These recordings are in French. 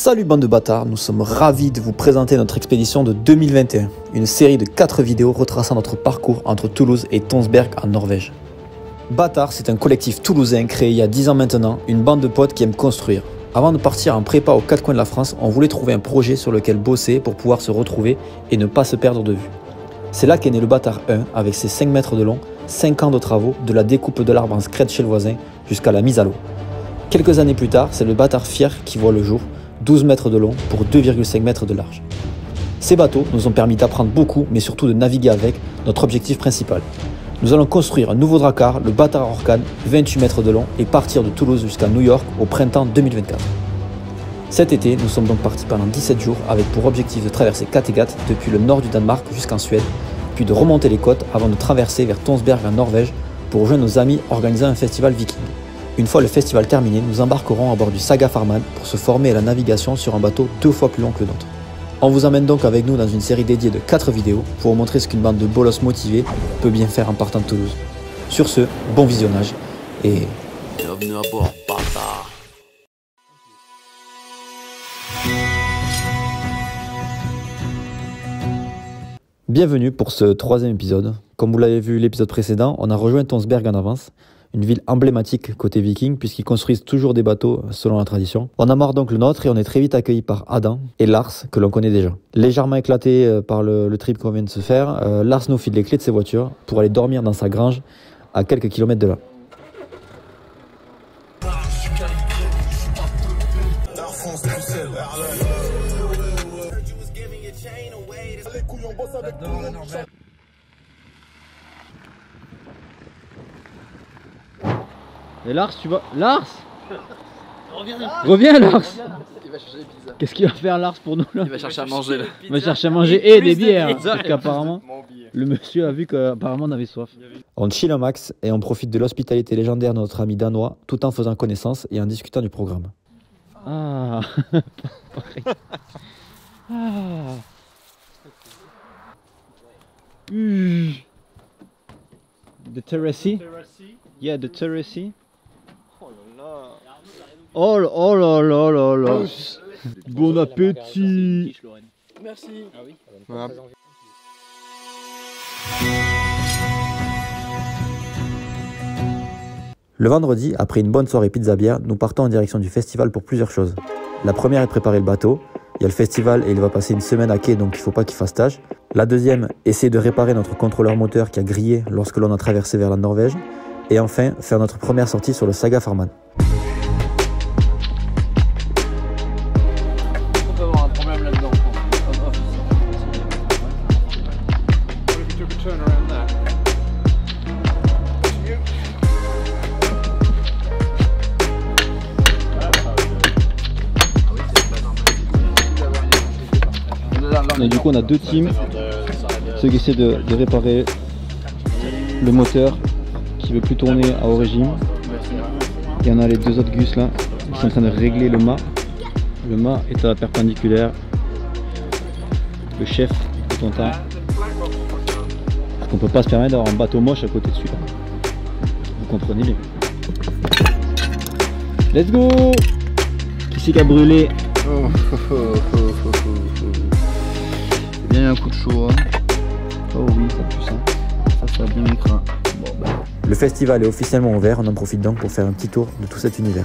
Salut bande de bâtards, nous sommes ravis de vous présenter notre expédition de 2021, une série de 4 vidéos retraçant notre parcours entre Toulouse et Tonsberg en Norvège. Bâtard, c'est un collectif toulousain créé il y a 10 ans maintenant, une bande de potes qui aiment construire. Avant de partir en prépa aux 4 coins de la France, on voulait trouver un projet sur lequel bosser pour pouvoir se retrouver et ne pas se perdre de vue. C'est là qu'est né le Bâtard 1 avec ses 5 mètres de long, 5 ans de travaux, de la découpe de l'arbre en scred chez le voisin jusqu'à la mise à l'eau. Quelques années plus tard, c'est le Bâtard Fier qui voit le jour, 12 mètres de long pour 2,5 mètres de large. Ces bateaux nous ont permis d'apprendre beaucoup, mais surtout de naviguer avec, notre objectif principal. Nous allons construire un nouveau drakkar, le Bâtard Orkan, 28 mètres de long, et partir de Toulouse jusqu'à New York au printemps 2024. Cet été, nous sommes donc partis pendant 17 jours avec pour objectif de traverser Kattegat depuis le nord du Danemark jusqu'en Suède, puis de remonter les côtes avant de traverser vers Tonsberg en Norvège pour rejoindre nos amis organisant un festival viking. Une fois le festival terminé, nous embarquerons à bord du Saga Farman pour se former à la navigation sur un bateau 2 fois plus long que le nôtre. On vous emmène donc avec nous dans une série dédiée de 4 vidéos pour vous montrer ce qu'une bande de bolosses motivés peut bien faire en partant de Toulouse. Sur ce, bon visionnage et... bienvenue à bord, bâtard. Bienvenue pour ce 3e épisode. Comme vous l'avez vu l'épisode précédent, on a rejoint Tonsberg en avance, une ville emblématique côté viking puisqu'ils construisent toujours des bateaux selon la tradition. On amarre donc le nôtre et on est très vite accueillis par Adam et Lars que l'on connaît déjà. Légèrement éclaté par le trip qu'on vient de se faire, Lars nous file les clés de ses voitures pour aller dormir dans sa grange à quelques kilomètres de là. Et Lars, tu vas... Lars, Reviens Lars. Il va chercher les pizzas. Qu'est-ce qu'il va faire Lars pour nous là? Il va chercher à manger là. Il va chercher à manger et des bières. Parce qu'apparemment, le monsieur a vu qu'apparemment on avait soif. On chill un max et on profite de l'hospitalité légendaire de notre ami danois tout en faisant connaissance et en discutant du programme. Ah. Ah. The terrace? Yeah, the terrace. Oh là oh là là là là. Bon appétit. Merci. Ah oui. Voilà. Le vendredi, après une bonne soirée pizza-bière, nous partons en direction du festival pour plusieurs choses. La première est préparer le bateau. Il y a le festival et il va passer une semaine à quai, donc il ne faut pas qu'il fasse tâche. La deuxième, essayer de réparer notre contrôleur moteur qui a grillé lorsque l'on a traversé vers la Norvège. Et enfin, faire notre première sortie sur le Saga Farman. On peut avoir un problème là-dedans. Et du coup, on a deux teams. Ceux qui essaient de réparer le moteur qui veut plus tourner à haut régime. Il y en a les deux autres gus là. Ils sont en train de régler le mât. Le mât est à la perpendiculaire. Le chef est content. Parce qu'on peut pas se permettre d'avoir un bateau moche à côté de celui-là. Vous comprenez bien. Let's go! Qui c'est qui a brûlé? Il y a un coup de chaud. Hein. Oh oui, ça pue ça. Ça a bien écran. Bon, bah. Le festival est officiellement ouvert, on en profite donc pour faire un petit tour de tout cet univers.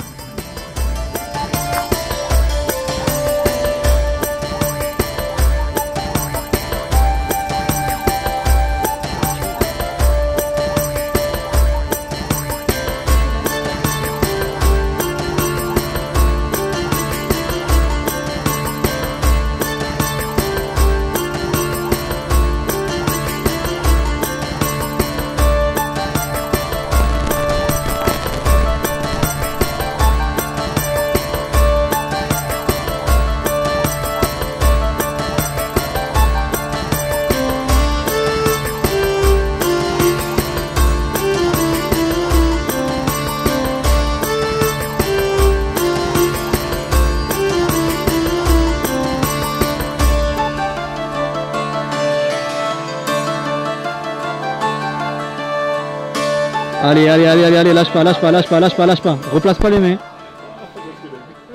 Allez, lâche pas. Replace pas les mains.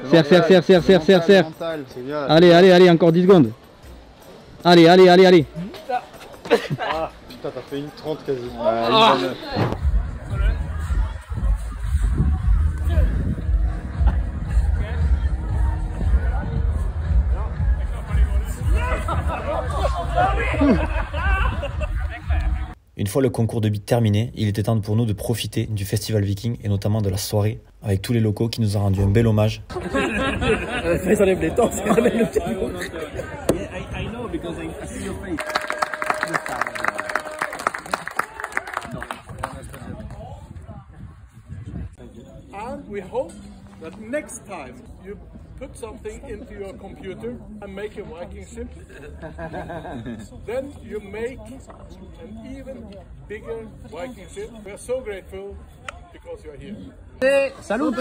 Serre. Allez, allez, encore 10 secondes. Allez. Ah, putain, t'as fait une 30 quasi. Une fois le concours de beat terminé, il était temps pour nous de profiter du festival Viking et notamment de la soirée avec tous les locaux qui nous ont rendu un bel hommage. And we hope that next time you put something into your computer and make a Viking ship, then you make an even bigger Viking ship. We are so grateful because you are here. Salut. On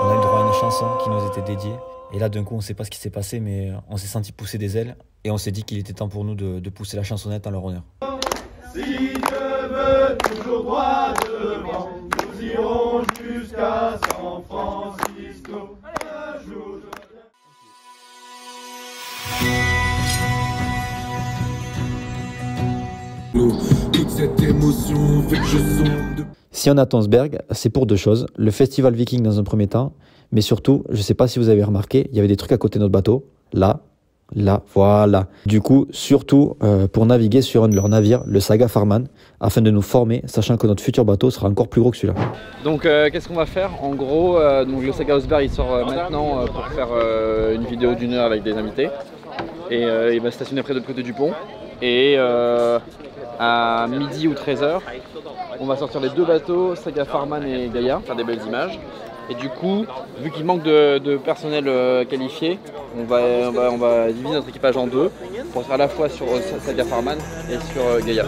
a eu le droit à une chanson qui nous était dédiée. Et là, d'un coup, on ne sait pas ce qui s'est passé, mais on s'est senti pousser des ailes. Et on s'est dit qu'il était temps pour nous de pousser la chansonnette en leur honneur. Si Dieu veut toujours droit devant, nous irons jusqu'à San Francisco. Un jour, toute cette émotion fait que je sonde. Si on est à Tonsberg, c'est pour deux choses. Le festival Viking dans un premier temps, mais surtout, je ne sais pas si vous avez remarqué, il y avait des trucs à côté de notre bateau. Là, voilà. Du coup, surtout pour naviguer sur un de leurs navires, le Saga Farman, afin de nous former, sachant que notre futur bateau sera encore plus gros que celui-là. Donc qu'est-ce qu'on va faire? En gros, donc le Saga Osberg il sort maintenant pour faire une vidéo d'1 heure avec des invités. Et il va stationner près de l'autre côté du pont. Et à midi ou 13h, on va sortir les deux bateaux, Saga Farman et Gaia, faire des belles images. Et du coup, vu qu'il manque de personnel qualifié, on va diviser notre équipage en deux pour faire à la fois sur Saga Farman et sur Gaia.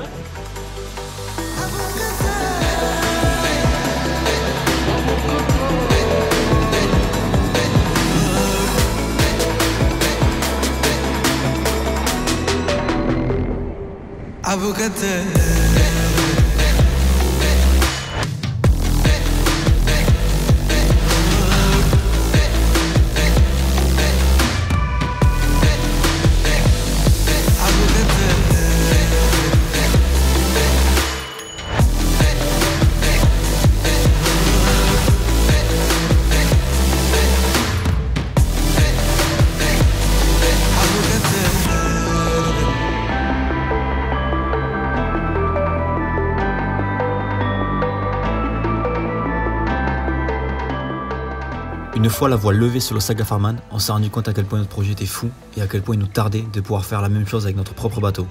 Une fois la voile levée sur le Saga Farman, on s'est rendu compte à quel point notre projet était fou et à quel point il nous tardait de pouvoir faire la même chose avec notre propre bateau.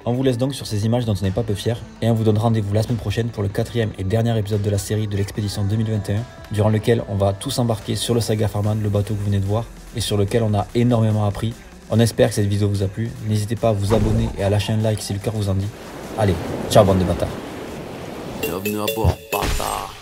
On vous laisse donc sur ces images dont on n'est pas peu fiers et on vous donne rendez-vous la semaine prochaine pour le 4e et dernier épisode de la série de l'expédition 2021, durant lequel on va tous embarquer sur le Saga Farman, le bateau que vous venez de voir, et sur lequel on a énormément appris. On espère que cette vidéo vous a plu, n'hésitez pas à vous abonner et à lâcher un like si le cœur vous en dit. Allez, ciao bande de bâtards. Bienvenue à bord, bâtard.